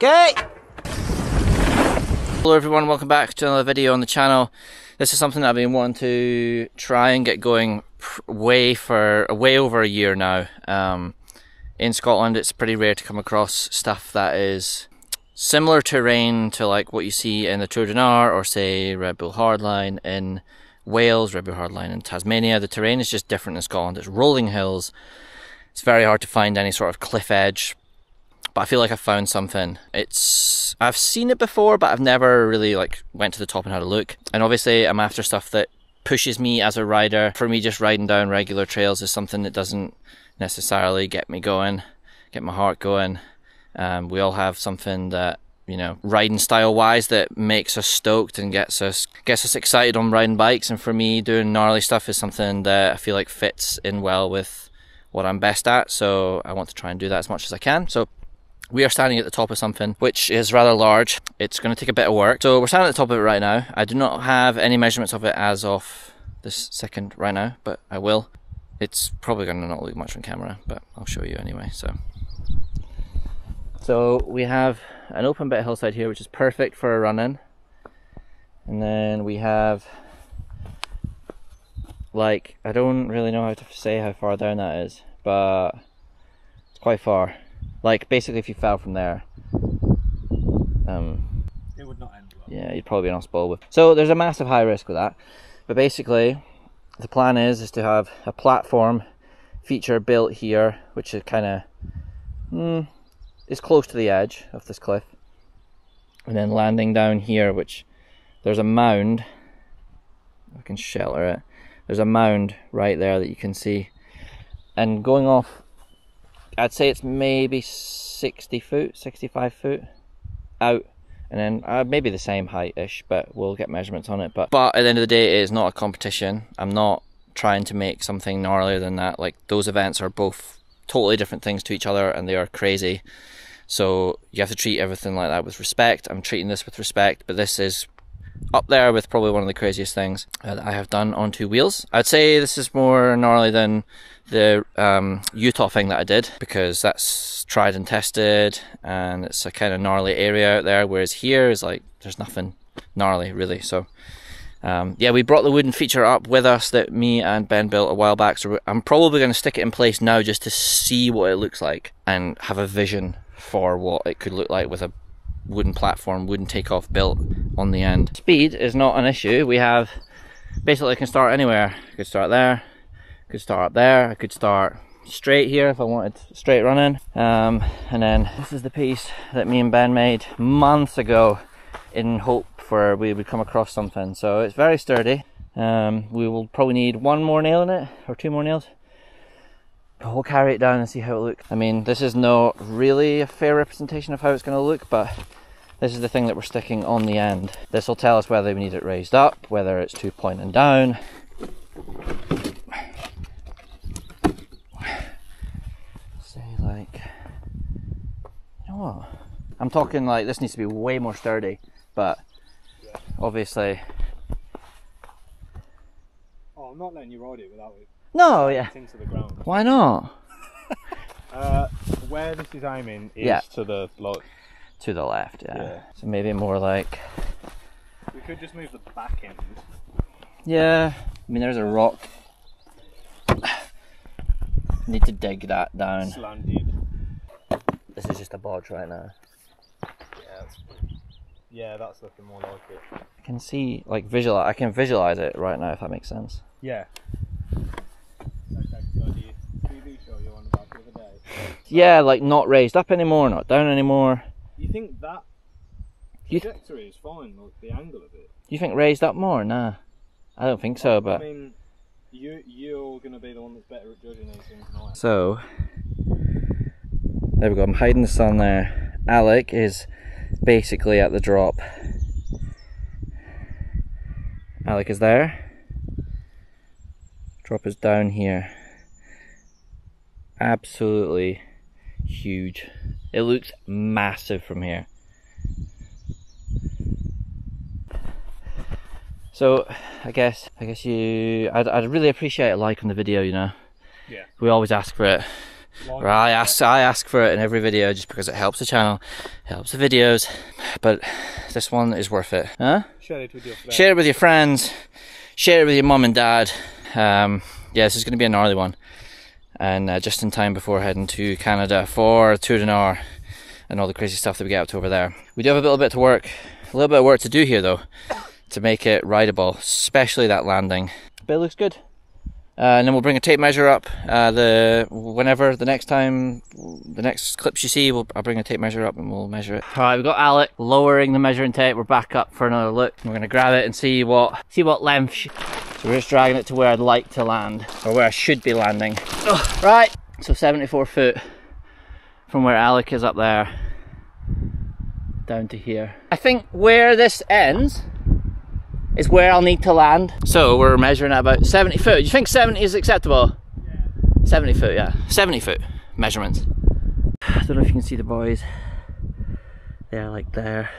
Okay! Hello everyone, welcome back to another video on the channel. This is something that I've been wanting to try and get going way over a year now. In Scotland it's pretty rare to come across stuff that is similar terrain to like what you see in the Tour de Nord or say Red Bull Hardline in Wales, Red Bull Hardline in Tasmania. The terrain is just different in Scotland. It's rolling hills. It's very hard to find any sort of cliff edge, but I feel like I found something. I've seen it before, but I've never really like went to the top and had a look. And obviously I'm after stuff that pushes me as a rider. For me, just riding down regular trails is something that doesn't necessarily get me going, get my heart going. We all have something that, you know, riding style wise that makes us stoked and gets us excited on riding bikes. And for me, doing gnarly stuff is something that I feel like fits in well with what I'm best at, so I want to try and do that as much as I can. So we are standing at the top of something which is rather large. It's going to take a bit of work. So we're standing at the top of it right now. I do not have any measurements of it as of this second right now, but I will. It's probably going to not look much on camera, but I'll show you anyway. So we have an open bit of hillside here, which is perfect for a run in. And then we have, like, I don't really know how to say how far down that is, but it's quite far. Like, basically if you fell from there, it would not end well. Yeah, you'd probably be an hospital with. So there's a massive high risk with that. But basically, the plan is to have a platform feature built here, which is kind of, is close to the edge of this cliff. And then landing down here, which there's a mound, I can shelter it. There's a mound right there that you can see. And going off, I'd say it's maybe 60 foot, 65 foot out. And then maybe the same height-ish, but we'll get measurements on it. But at the end of the day, it is not a competition. I'm not trying to make something gnarlier than that. Like, those events are both totally different things to each other and they are crazy. So you have to treat everything like that with respect. I'm treating this with respect, but this is up there with probably one of the craziest things that I have done on two wheels. I'd say this is more gnarly than the Utah thing that I did, because that's tried and tested and it's a kind of gnarly area out there, whereas here is like there's nothing gnarly really. So yeah, we brought the wooden feature up with us that me and Ben built a while back, so I'm probably going to stick it in place now just to see what it looks like and have a vision for what it could look like with a wooden platform, wooden takeoff built on the end. Speed is not an issue. We have basically, I can start anywhere. I could start there, I could start up there, I could start straight here if I wanted straight running. And then this is the piece that me and Ben made months ago in hope for we would come across something. So it's very sturdy. We will probably need one more nail in it or two more nails. But we'll carry it down and see how it looks. I mean, this is not really a fair representation of how it's going to look, but this is the thing that we're sticking on the end. This will tell us whether we need it raised up, whether it's too pointing down. Say like, you know what? I'm talking like this needs to be way more sturdy, but obviously. Oh, I'm not letting you ride it without it. No, yeah. Into the ground. Why not? Where this is aiming is to the to the left, yeah. So maybe more like. We could just move the back end. Yeah, I mean there's a rock. Need to dig that down. Slanted. This is just a bodge right now. Yeah, that's looking more like it. I can see, like, I can visualize it right now, if that makes sense. Yeah. TV show you on about the other day. Yeah, like not raised up anymore, not down anymore. You think that trajectory is fine, like the angle of it? You think raised up more? Nah, I don't think so. But I mean, you're gonna be the one that's better at judging these things than I am. So there we go. I'm hiding the sun there. Alec is basically at the drop. Alec is there. Drop is down here. Absolutely huge. It looks massive from here. So I guess I'd really appreciate a like on the video, you know. Yeah. We always ask for it. I ask for it in every video just because it helps the channel, helps the videos, but this one is worth it. Huh? Share it with your friends. Share it with your friends, share it with your mum and dad. Yeah, this is going to be a gnarly one, and just in time before heading to Canada for Tour de Nord and all the crazy stuff that we get up to over there. We do have a little bit of work to do here though, to make it rideable, especially that landing. But it looks good. And then we'll bring a tape measure up. Whenever the next clips you see, I'll bring a tape measure up and we'll measure it. All right, we've got Alec lowering the measuring tape. We're back up for another look. We're gonna grab it and see what length. So we're just dragging it to where I'd like to land, or where I should be landing. Oh, right, so 74 foot from where Alec is up there down to here. I think where this ends is where I'll need to land. So we're measuring at about 70 foot. Do you think 70 is acceptable? Yeah. 70 foot, yeah. 70 foot measurements. I don't know if you can see the boys. They're like there.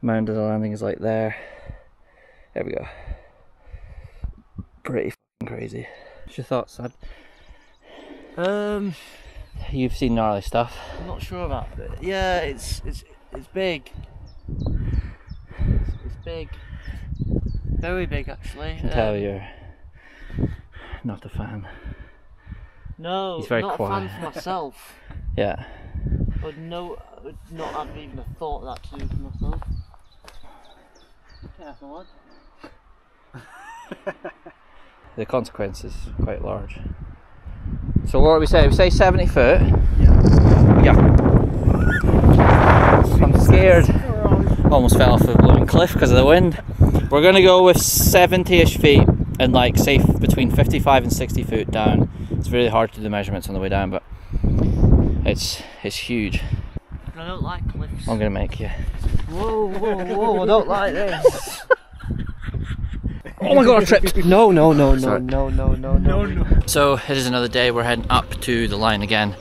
Mound of the landing is like there. There we go. Pretty fucking crazy. What's your thoughts, Sad? You've seen gnarly stuff. I'm not sure about it. Yeah, it's big. It's big. Very big, actually. I can tell you're not a fan. No, he's very not quiet. a fan for myself. Yeah. I would not have even thought that to do for myself. Careful, lad. The consequence is quite large. So what do we say? We say 70 foot? Yeah. I'm scared. Almost fell off a blowing cliff because of the wind. We're going to go with 70-ish feet and like say between 55 and 60 foot down. It's really hard to do the measurements on the way down, but it's huge. I don't like cliffs. I'm going to make you. Whoa, whoa, whoa, I don't like this. Oh my god, I tripped! No. So it is another day. We're heading up to the line again.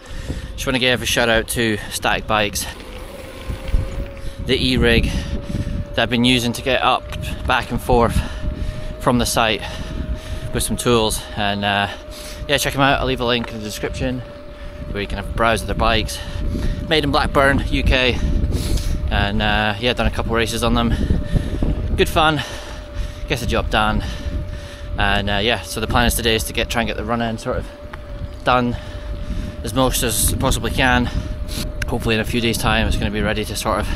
Just want to give a shout out to Static Bikes, the e-rig that I've been using to get up, back and forth from the site with some tools. And yeah, check them out. I'll leave a link in the description where you can have a browse of their bikes. Made in Blackburn, UK, and yeah, done a couple races on them. Good fun. Gets the job done, and yeah, so the plan is today is to try and get the run-in sort of done as most as possibly can. Hopefully in a few days time it's going to be ready to sort of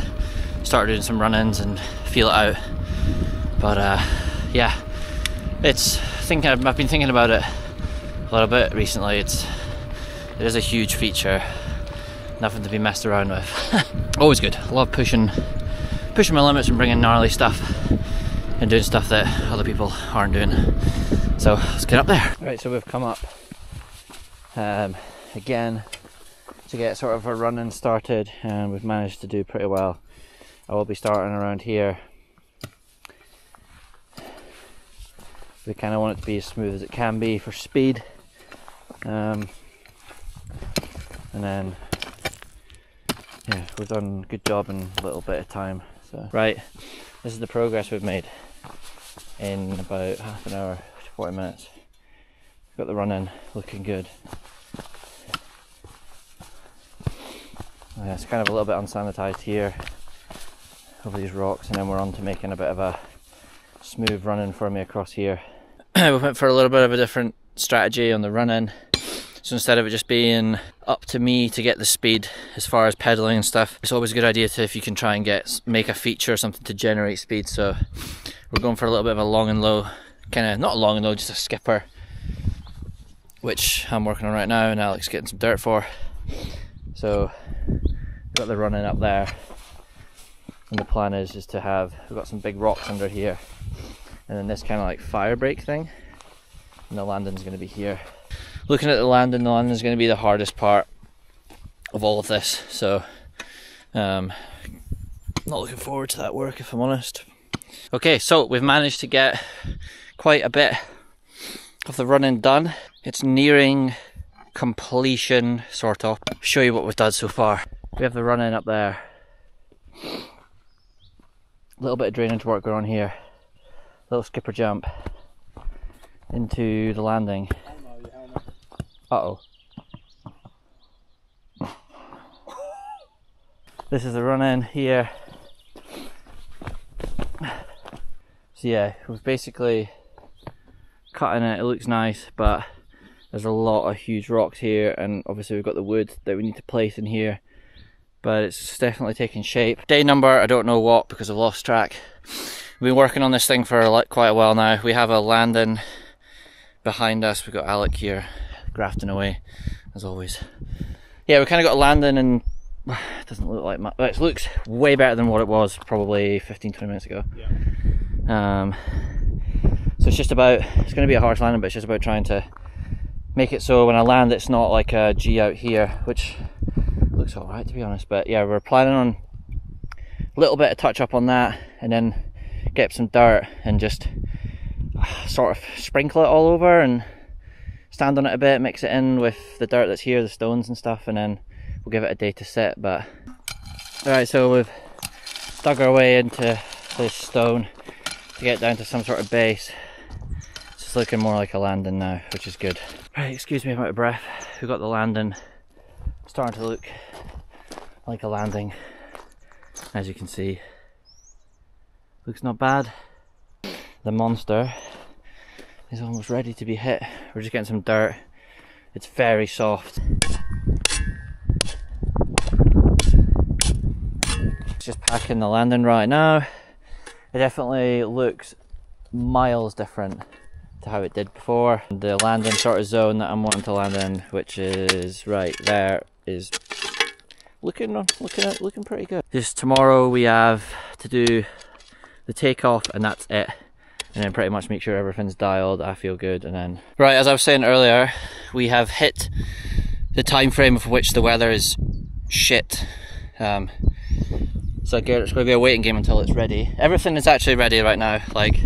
start doing some run-ins and feel it out. But yeah, I've been thinking about it a little bit recently. It is a huge feature, nothing to be messed around with. Always good. I love pushing my limits and bringing gnarly stuff and doing stuff that other people aren't doing. So let's get up there. Right, so we've come up again to get sort of a run-in started, and we've managed to do pretty well. I will be starting around here. We kind of want it to be as smooth as it can be for speed, and then yeah, we've done a good job in a little bit of time. So right, this is the progress we've made in about half an hour, 40 minutes. Got the run-in looking good. It's kind of a little bit unsanitized here over these rocks, and then we're on to making a bit of a smooth run-in for me across here. We went for a little bit of a different strategy on the run-in. So instead of it just being up to me to get the speed as far as pedaling and stuff, it's always a good idea to, if you can try and make a feature or something to generate speed. So we're going for a little bit of a long and low, kind of not long and low, just a skipper, which I'm working on right now and Alex getting some dirt for. So we've got the run-in up there, and the plan is to have, we've got some big rocks under here, and then this kind of like fire break thing, and the landing's going to be here. Looking at the landing is going to be the hardest part of all of this, so not looking forward to that work, if I'm honest. Okay, so we've managed to get quite a bit of the run-in done. It's nearing completion, sort of. Show you what we've done so far. We have the run-in up there. A little bit of drainage work going on here. Little skipper jump into the landing. Uh-oh. This is the run in here. So yeah, we've basically cutting it. It looks nice, but there's a lot of huge rocks here, and obviously we've got the wood that we need to place in here, but it's definitely taking shape. Day number, I don't know what, because I've lost track. We've been working on this thing for like quite a while now. We have a landing behind us. We've got Alec here grafting away as always. Yeah, we kind of got a landing, and it doesn't look like much. It looks way better than what it was probably 15-20 minutes ago. Yeah. So it's just about, it's going to be a harsh landing, but it's just about trying to make it so when I land it's not like a G out here, which looks alright to be honest. But yeah, we're planning on a little bit of touch up on that, and then get some dirt and just sort of sprinkle it all over and stand on it a bit, mix it in with the dirt that's here, the stones and stuff, and then we'll give it a day to sit. But alright, so we've dug our way into this stone to get down to some sort of base. It's just looking more like a landing now, which is good. Right, excuse me, I'm out of breath. We've got the landing starting to look like a landing, as you can see. Looks not bad. The monster is almost ready to be hit. We're just getting some dirt. It's very soft. Just packing the landing right now. It definitely looks miles different to how it did before. The landing sort of zone that I'm wanting to land in, which is right there, is looking pretty good. Just tomorrow we have to do the takeoff, and that's it. And then pretty much make sure everything's dialed, I feel good, and then... Right, as I was saying earlier, we have hit the time frame of which the weather is shit. So again, it's going to be a waiting game until it's ready. Everything is actually ready right now. Like,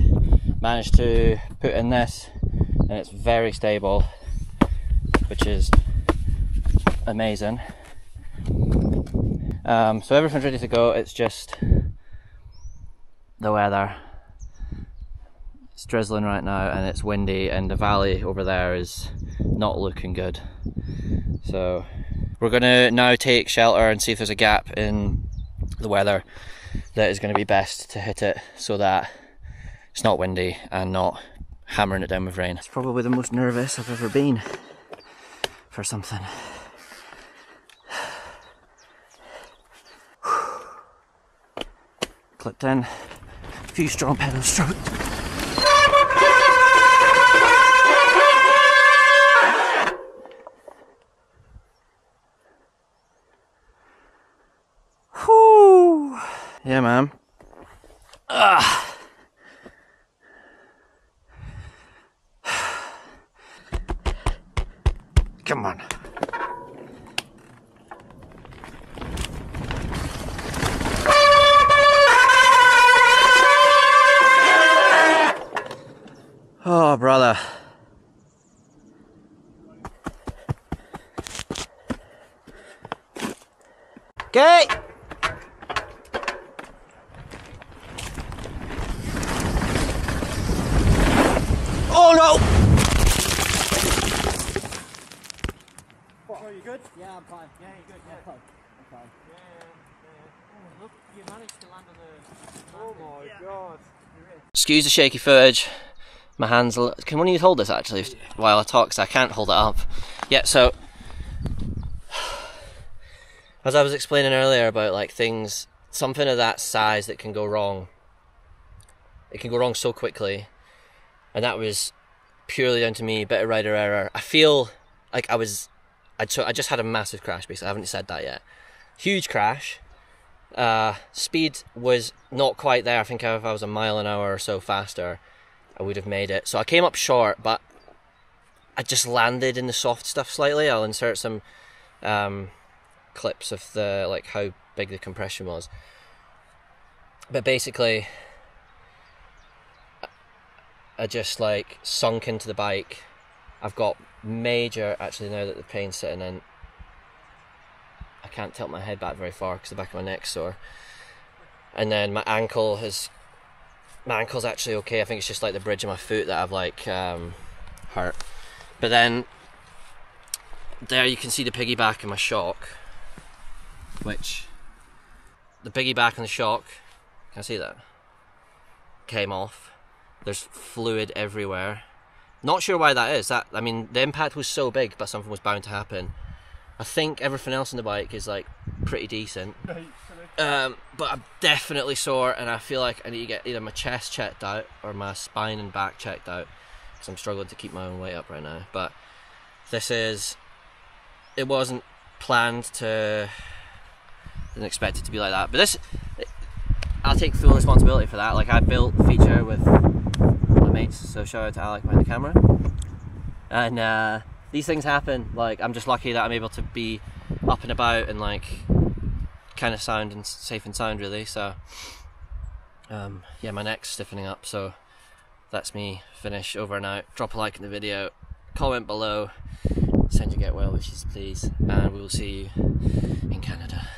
managed to put in this, and it's very stable, which is amazing. So everything's ready to go. It's just the weather. It's drizzling right now, and it's windy, and the valley over there is not looking good. So we're going to now take shelter and see if there's a gap in the weather that is going to be best to hit it, so that it's not windy and not hammering it down with rain. It's probably the most nervous I've ever been for something. Clipped in, a few strong pedal strokes. Whew. Yeah, man. Come on. Oh, brother. Okay. Oh no! What, are you good? Yeah, I'm fine. Yeah, you're good. Yeah, I'm fine. Oh, look, you managed to land on the... Oh my god. Excuse the shaky footage. My hands... Can one of you hold this actually while I talk, because I can't hold it up. Yeah, so... As I was explaining earlier about like things, something of that size that can go wrong. It can go wrong so quickly. And that was purely down to me, bit of rider error. I feel like I just had a massive crash, basically. I haven't said that yet. Huge crash. Speed was not quite there. I think if I was a mile an hour or so faster, I would have made it. So I came up short, but I just landed in the soft stuff slightly. I'll insert some clips of the like how big the compression was. But basically, I just like sunk into the bike. I've got major, actually now that the pain's sitting in, I can't tilt my head back very far because the back of my neck's sore. And then my ankle's actually okay. I think it's just like the bridge of my foot that I've like hurt. But then there you can see the piggyback in my shock, which the piggyback and the shock, can I see that? Came off. There's fluid everywhere. Not sure why that is. I mean, the impact was so big, but something was bound to happen. I think everything else on the bike is like pretty decent. But I'm definitely sore, and I feel like I need to get either my chest checked out or my spine and back checked out, because I'm struggling to keep my own weight up right now. But it wasn't planned to, didn't expect it to be like that. But this, I'll take full responsibility for that. Like, I built the feature with my mates, so shout out to Alec behind the camera. And these things happen. Like, I'm just lucky that I'm able to be up and about and like kind of sound and safe and sound, really. So yeah, my neck's stiffening up, so that's me finish, over and out. Drop a like in the video, comment below, send your get well wishes please, and we will see you in Canada.